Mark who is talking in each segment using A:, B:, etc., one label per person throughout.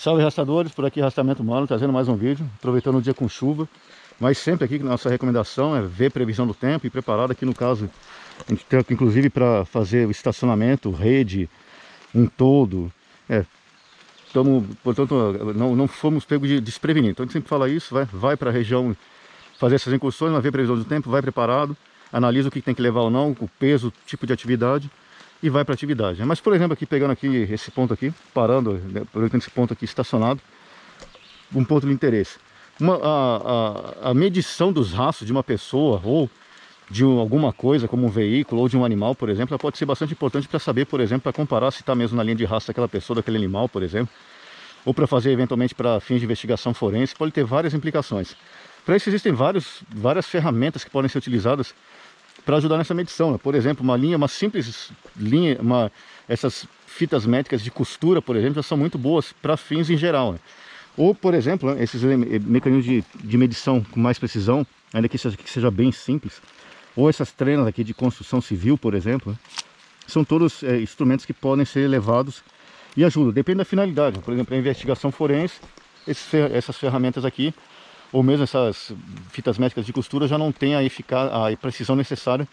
A: Salve rastreadores, por aqui Rastreamento Humano, trazendo mais um vídeo, aproveitando o dia com chuva. Mas sempre aqui, nossa recomendação é ver previsão do tempo e preparado aqui no caso. A gente tem aqui, inclusive, para fazer o estacionamento, rede, um todo. Portanto, não fomos pegos de desprevenido. Então a gente sempre fala isso, vai para a região fazer essas incursões, vai ver previsão do tempo, vai preparado, analisa o que tem que levar ou não, o peso, o tipo de atividade. E vai para atividade. Mas, por exemplo, aqui pegando aqui esse ponto aqui, parando, aproveitando esse ponto aqui estacionado, um ponto de interesse. A medição dos rastros de uma pessoa ou de alguma coisa, como um veículo ou de um animal, por exemplo, ela pode ser bastante importante para saber, por exemplo, para comparar se está mesmo na linha de rastro daquela pessoa, daquele animal, por exemplo, ou para fazer eventualmente para fins de investigação forense, pode ter várias implicações. Para isso existem várias ferramentas que podem ser utilizadas para ajudar nessa medição, né? Por exemplo, uma simples linha, essas fitas métricas de costura, por exemplo, já são muito boas para fins em geral, né? Ou, por exemplo, né, esses mecanismos de medição com mais precisão, ainda que seja bem simples, ou essas trenas aqui de construção civil, por exemplo, né? São todos instrumentos que podem ser levados e ajudam, depende da finalidade. Por exemplo, a investigação forense, essas ferramentas aqui, ou mesmo essas fitas métricas de costura já não tem a precisão necessária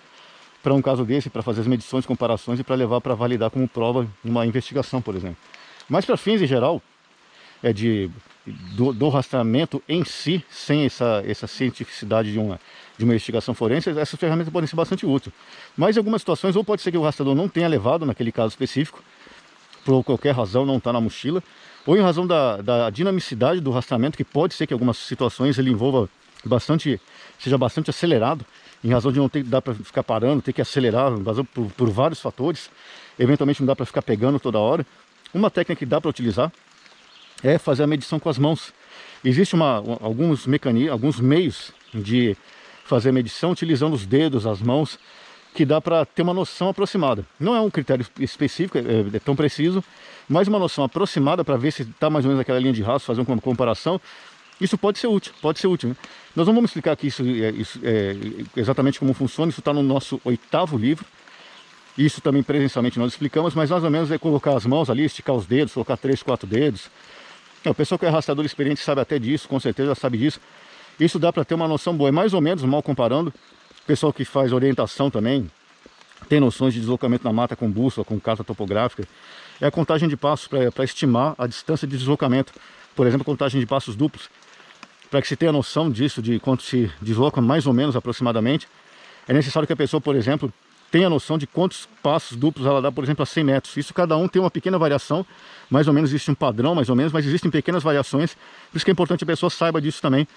A: para um caso desse, para fazer as medições, comparações e para levar para validar como prova uma investigação, por exemplo. Mas para fins em geral, do rastreamento em si, sem essa cientificidade de uma investigação forense, essas ferramentas podem ser bastante úteis. Mas em algumas situações, ou pode ser que o rastreador não tenha levado naquele caso específico, por qualquer razão não está na mochila, ou em razão da dinamicidade do rastreamento, que pode ser que em algumas situações ele envolva seja bastante acelerado, em razão de não dar para ficar parando, ter que acelerar, por vários fatores, eventualmente não dá para ficar pegando toda hora. Uma técnica que dá para utilizar é fazer a medição com as mãos. Existem alguns meios de fazer a medição utilizando os dedos, as mãos, que dá para ter uma noção aproximada. Não é um critério específico, é tão preciso, mas uma noção aproximada para ver se está mais ou menos naquela linha de rastro, fazer uma comparação. Isso pode ser útil, né? Nós não vamos explicar aqui exatamente como funciona, isso está no nosso 8º livro. Isso também presencialmente nós explicamos, mas mais ou menos é colocar as mãos ali, esticar os dedos, colocar 3, 4 dedos. O pessoal que é rastreador experiente sabe até disso, com certeza já sabe disso. Isso dá para ter uma noção boa, é mais ou menos, mal comparando. O pessoal que faz orientação também tem noções de deslocamento na mata com bússola, com carta topográfica. É a contagem de passos para estimar a distância de deslocamento. Por exemplo, a contagem de passos duplos. Para que se tenha noção disso, de quanto se desloca mais ou menos aproximadamente, é necessário que a pessoa, por exemplo, tenha noção de quantos passos duplos ela dá, por exemplo, a 100 metros. Isso cada um tem uma pequena variação, mais ou menos existe um padrão, mais ou menos, mas existem pequenas variações. Por isso que é importante que a pessoa saiba disso também.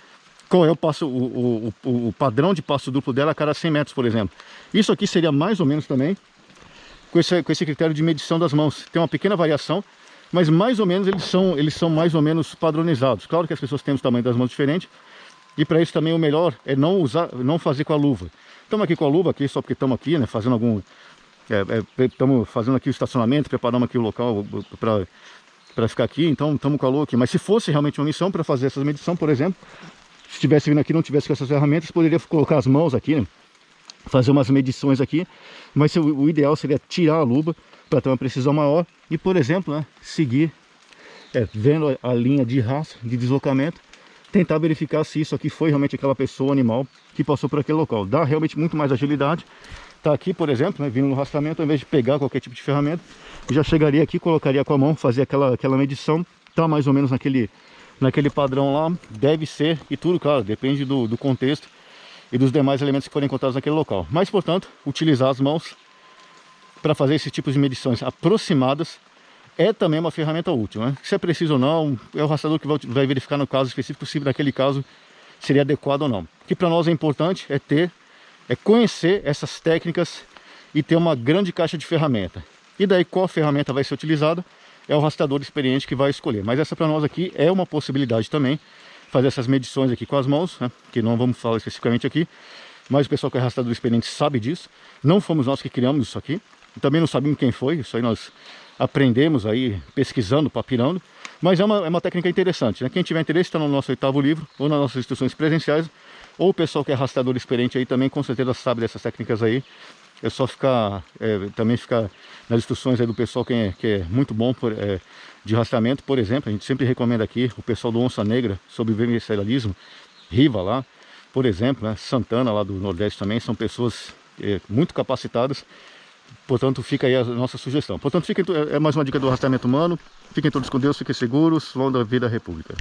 A: Qual é o padrão de passo duplo dela a cada 100 metros, por exemplo. Isso aqui seria mais ou menos também com esse critério de medição das mãos. Tem uma pequena variação, mas mais ou menos eles são mais ou menos padronizados. Claro que as pessoas têm o tamanho das mãos diferentes, e para isso também o melhor é não fazer com a luva. Estamos aqui com a luva, aqui, só porque estamos aqui, né, fazendo estamos fazendo aqui o estacionamento, preparamos aqui o local para ficar aqui, então estamos com a luva aqui. Mas se fosse realmente uma missão para fazer essa medição, por exemplo, se estivesse vindo aqui e não tivesse com essas ferramentas, poderia colocar as mãos aqui, né? Fazer umas medições aqui, mas o ideal seria tirar a luva para ter uma precisão maior e, por exemplo, né, seguir vendo a linha de rastro, de deslocamento, tentar verificar se isso aqui foi realmente aquela pessoa ou animal que passou por aquele local. Dá realmente muito mais agilidade. Tá aqui, por exemplo, né, vindo no rastreamento, ao invés de pegar qualquer tipo de ferramenta, já chegaria aqui, colocaria com a mão, fazia aquela medição, tá mais ou menos naquele padrão lá, deve ser, e tudo, claro, depende do contexto e dos demais elementos que forem encontrados naquele local. Mas, portanto, utilizar as mãos para fazer esse tipo de medições aproximadas é também uma ferramenta útil, né? Se é preciso ou não, é o rastreador que vai verificar no caso específico se naquele caso seria adequado ou não. O que para nós é importante é conhecer essas técnicas e ter uma grande caixa de ferramenta. E daí qual ferramenta vai ser utilizada é o rastreador experiente que vai escolher. Mas essa para nós aqui é uma possibilidade também, fazer essas medições aqui com as mãos, né? Que não vamos falar especificamente aqui, mas o pessoal que é rastreador experiente sabe disso. Não fomos nós que criamos isso aqui, também não sabemos quem foi, isso aí nós aprendemos aí pesquisando, papirando, mas é uma técnica interessante, né? Quem tiver interesse está no nosso 8º livro, ou nas nossas instruções presenciais, ou o pessoal que é rastreador experiente aí também com certeza sabe dessas técnicas aí. É só também ficar nas instruções aí do pessoal que é muito bom de rastreamento, por exemplo, a gente sempre recomenda aqui o pessoal do Onça Negra sobre vivencialismo, Riva lá, por exemplo, né, Santana lá do Nordeste também, são pessoas muito capacitadas. Portanto, fica aí a nossa sugestão. Portanto, é mais uma dica do rastreamento humano. Fiquem todos com Deus, fiquem seguros, vão da vida à República.